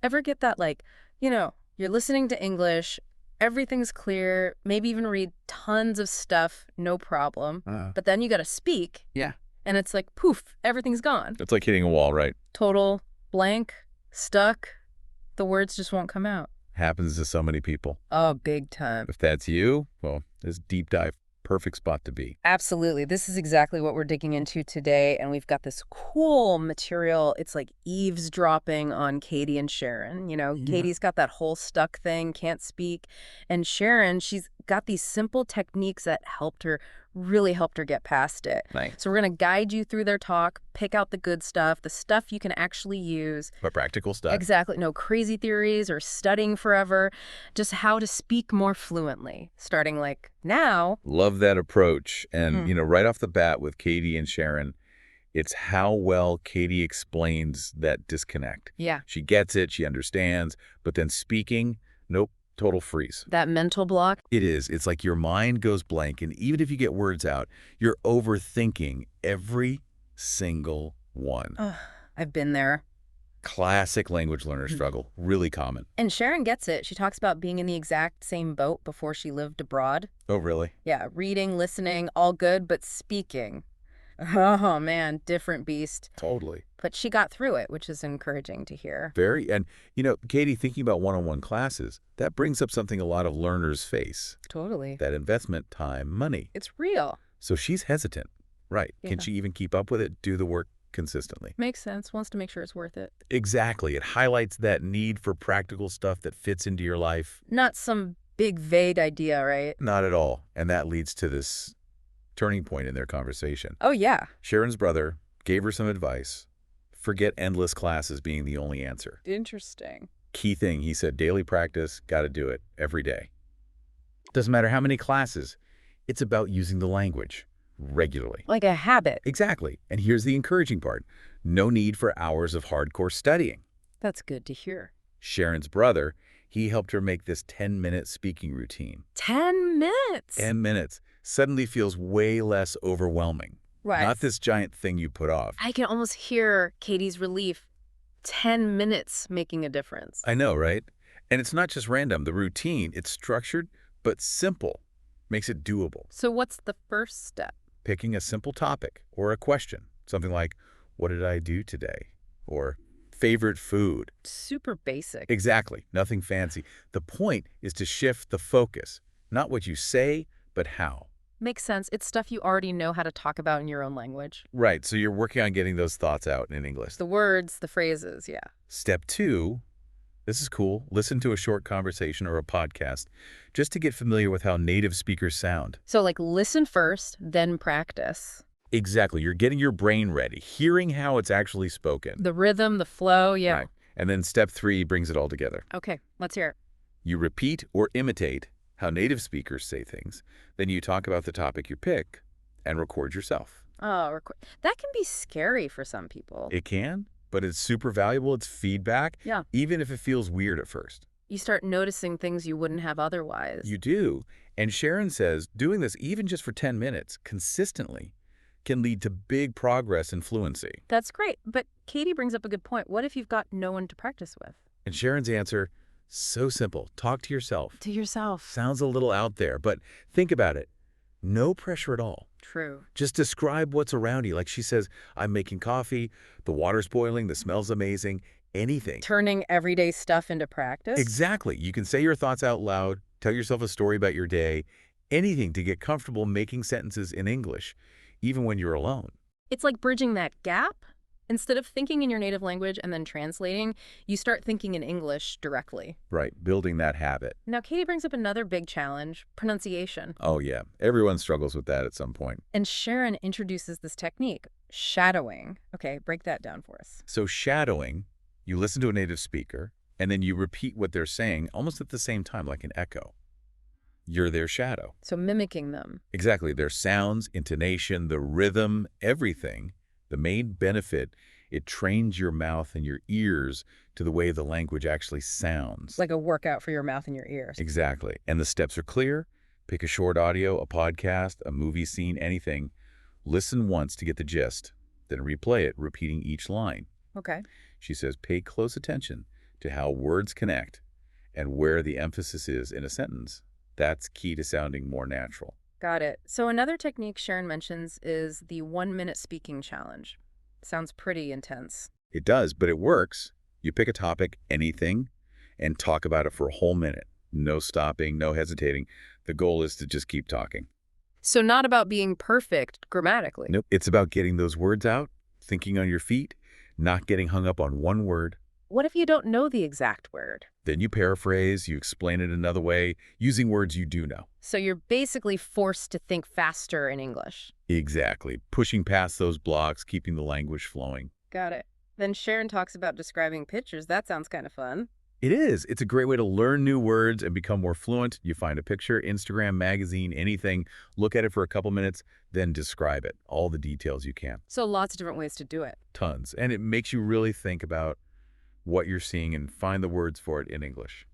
Ever get that, like, you're listening to English, everything's clear, maybe even read tons of stuff, no problem. But then you got to speak, Yeah. and it's like, poof, everything's gone. It's like hitting a wall, right? Total blank, stuck. The words just won't come out. Happens to so many people. Oh, big time. If that's you, well, this deep dive, perfect spot to be. Absolutely. This is exactly what we're digging into today, and we've got this cool material. It's like eavesdropping on Katie and Sharon. Katie's got that whole stuck thing, can't speak. And Sharon, she's got these simple techniques that really helped her get past it. Nice. So we're going to guide you through their talk, pick out the good stuff, the stuff you can actually use. But practical stuff. Exactly. No crazy theories or studying forever. Just how to speak more fluently, starting like now. Love that approach. And, right off the bat with Katie and Sharon, it's how well Katie explains that disconnect. Yeah. She gets it, she understands, but then speaking, nope, total freeze. That mental block. It is. It's like your mind goes blank, and even if you get words out, you're overthinking every single one. I've been there. Classic language learner struggle, really common. And Sharon gets it. She talks about being in the exact same boat before she lived abroad. Oh, really? Yeah, reading, listening, all good, but speaking. Oh, man, different beast. Totally. But she got through it, which is encouraging to hear. Very. And, Katie, thinking about one-on-one classes, that brings up something a lot of learners face. Totally. That investment, time, money. It's real. So she's hesitant. Right. Yeah. Can she even keep up with it, do the work consistently? Makes sense. Wants to make sure it's worth it. Exactly. It highlights that need for practical stuff that fits into your life. Not some big, vague idea, right? Not at all. And that leads to this turning point in their conversation. Oh, yeah. Sharon's brother gave her some advice. Forget endless classes being the only answer. Interesting. Key thing, he said, daily practice, got to do it every day. Doesn't matter how many classes. It's about using the language regularly. Like a habit. Exactly. And here's the encouraging part. No need for hours of hardcore studying. That's good to hear. Sharon's brother, he helped her make this 10-minute speaking routine. 10 minutes? 10 minutes. Suddenly feels way less overwhelming. Right. Not this giant thing you put off. I can almost hear Katie's relief. 10 minutes making a difference. I know, right? And it's not just random. The routine, it's structured but simple. Makes it doable. So what's the first step? Picking a simple topic or a question. Something like, what did I do today? Or favorite food. Super basic. Exactly. Nothing fancy. The point is to shift the focus. Not what you say, but how. Makes sense. It's stuff you already know how to talk about in your own language. Right. So you're working on getting those thoughts out in English. The words, the phrases, yeah. Step 2, this is cool. Listen to a short conversation or a podcast just to get familiar with how native speakers sound. So like listen first, then practice. Exactly. You're getting your brain ready, hearing how it's actually spoken. The rhythm, the flow, yeah. Right. And then step 3 brings it all together. Okay, let's hear it. You repeat or imitate how native speakers say things. Then you talk about the topic you pick and record yourself. Oh, that can be scary for some people. It can, but it's super valuable. It's feedback, Yeah. even if it feels weird at first. You start noticing things you wouldn't have otherwise. You do. And Sharon says doing this even just for 10 minutes consistently can lead to big progress in fluency. That's great. But Katie brings up a good point. What if you've got no one to practice with? And Sharon's answer, so simple. Talk to yourself. To yourself. Sounds a little out there, but think about it. No pressure at all. True. Just describe what's around you. Like she says, I'm making coffee, the water's boiling, the smell's amazing, anything. Turning everyday stuff into practice? Exactly. You can say your thoughts out loud, tell yourself a story about your day, anything to get comfortable making sentences in English, even when you're alone. It's like bridging that gap. Instead of thinking in your native language and then translating, you start thinking in English directly. Right, building that habit. Now, Katie brings up another big challenge, pronunciation. Oh, yeah. Everyone struggles with that at some point. And Sharon introduces this technique, shadowing. Okay, break that down for us. So shadowing, you listen to a native speaker, and then you repeat what they're saying almost at the same time, like an echo. You're their shadow. So mimicking them. Exactly. Their sounds, intonation, the rhythm, everything. The main benefit, it trains your mouth and your ears to the way the language actually sounds. Like a workout for your mouth and your ears. Exactly. And the steps are clear. Pick a short audio, a podcast, a movie scene, anything. Listen once to get the gist. Then replay it, repeating each line. Okay. She says, pay close attention to how words connect and where the emphasis is in a sentence. That's key to sounding more natural. Got it. So another technique Sharon mentions is the 1-minute speaking challenge. Sounds pretty intense. It does, but it works. You pick a topic, anything, and talk about it for a whole minute. No stopping, no hesitating. The goal is to just keep talking. So not about being perfect grammatically. Nope. It's about getting those words out, thinking on your feet, not getting hung up on one word. What if you don't know the exact word? Then you paraphrase, you explain it another way, using words you do know. So you're basically forced to think faster in English. Exactly. Pushing past those blocks, keeping the language flowing. Got it. Then Sharon talks about describing pictures. That sounds kind of fun. It is. It's a great way to learn new words and become more fluent. You find a picture, Instagram, magazine, anything, look at it for a couple minutes, then describe it. All the details you can. So lots of different ways to do it. Tons. And it makes you really think about what you're seeing and find the words for it in English.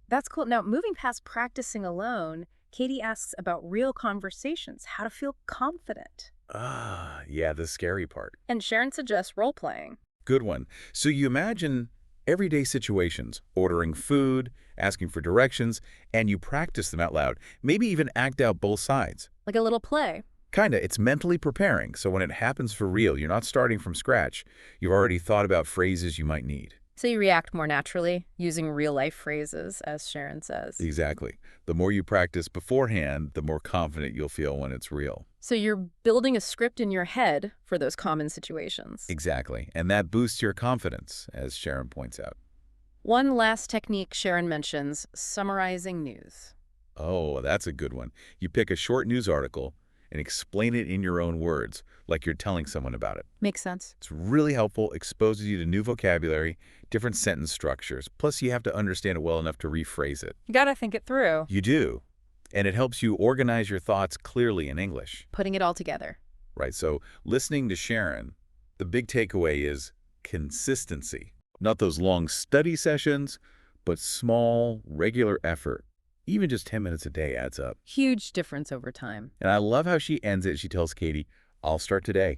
That's cool. Now, moving past practicing alone, Katie asks about real conversations, how to feel confident. Ah, yeah, the scary part. And Sharon suggests role-playing. Good one. So you imagine everyday situations, ordering food, asking for directions, and you practice them out loud. Maybe even act out both sides. Like a little play. Kinda, it's mentally preparing, so when it happens for real, you're not starting from scratch. You've already thought about phrases you might need. So you react more naturally, using real-life phrases, as Sharon says. Exactly. The more you practice beforehand, the more confident you'll feel when it's real. So you're building a script in your head for those common situations. Exactly. And that boosts your confidence, as Sharon points out. One last technique Sharon mentions, summarizing news. Oh, that's a good one. You pick a short news article and explain it in your own words, like you're telling someone about it. Makes sense. It's really helpful, exposes you to new vocabulary, different sentence structures. Plus, you have to understand it well enough to rephrase it. You gotta think it through. You do. And it helps you organize your thoughts clearly in English. Putting it all together. Right, so listening to Sharon, the big takeaway is consistency. Not those long study sessions, but small, regular effort. Even just 10 minutes a day adds up. Huge difference over time. And I love how she ends it. She tells Katie, I'll start today.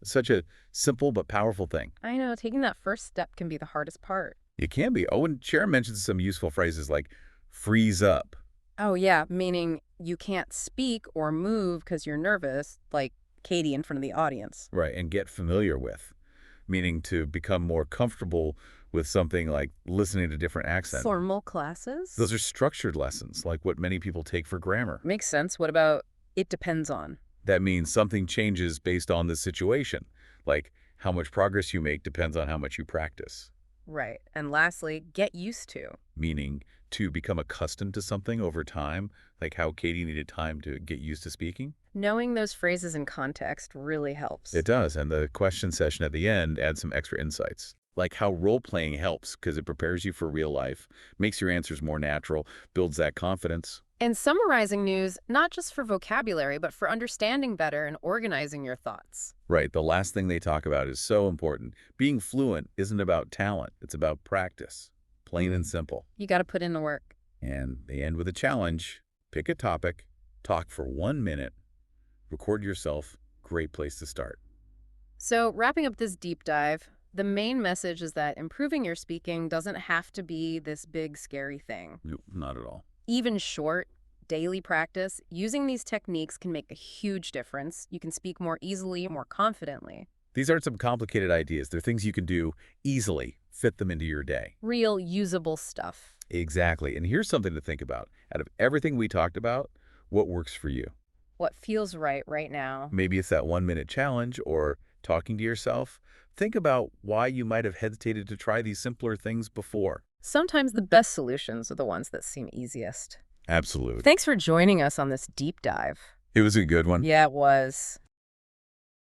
Such a simple but powerful thing. I know, taking that first step can be the hardest part. It can be. Oh, and Sharon mentions some useful phrases like freeze up. Oh, yeah, meaning you can't speak or move because you're nervous, like Katie in front of the audience. Right, and get familiar with, meaning to become more comfortable with something like listening to different accents. Formal classes? Those are structured lessons, like what many people take for grammar. Makes sense. What about it depends on? That means something changes based on the situation, like how much progress you make depends on how much you practice. Right. And lastly, get used to. Meaning to become accustomed to something over time, like how Katie needed time to get used to speaking. Knowing those phrases in context really helps. It does, and the question session at the end adds some extra insights, like how role-playing helps because it prepares you for real life, makes your answers more natural, builds that confidence. And summarizing news, not just for vocabulary, but for understanding better and organizing your thoughts. Right, the last thing they talk about is so important. Being fluent isn't about talent, it's about practice. Plain and simple. You got to put in the work. And they end with a challenge. Pick a topic, talk for 1 minute, record yourself. Great place to start. So wrapping up this deep dive, the main message is that improving your speaking doesn't have to be this big, scary thing. No, not at all. Even short, daily practice, using these techniques can make a huge difference. You can speak more easily, more confidently. These aren't some complicated ideas. They're things you can do easily, fit them into your day. Real, usable stuff. Exactly. And here's something to think about. Out of everything we talked about, what works for you? What feels right now. Maybe it's that 1 minute challenge or talking to yourself. Think about why you might have hesitated to try these simpler things before. Sometimes the best solutions are the ones that seem easiest. Absolutely. Thanks for joining us on this deep dive. It was a good one. Yeah, it was.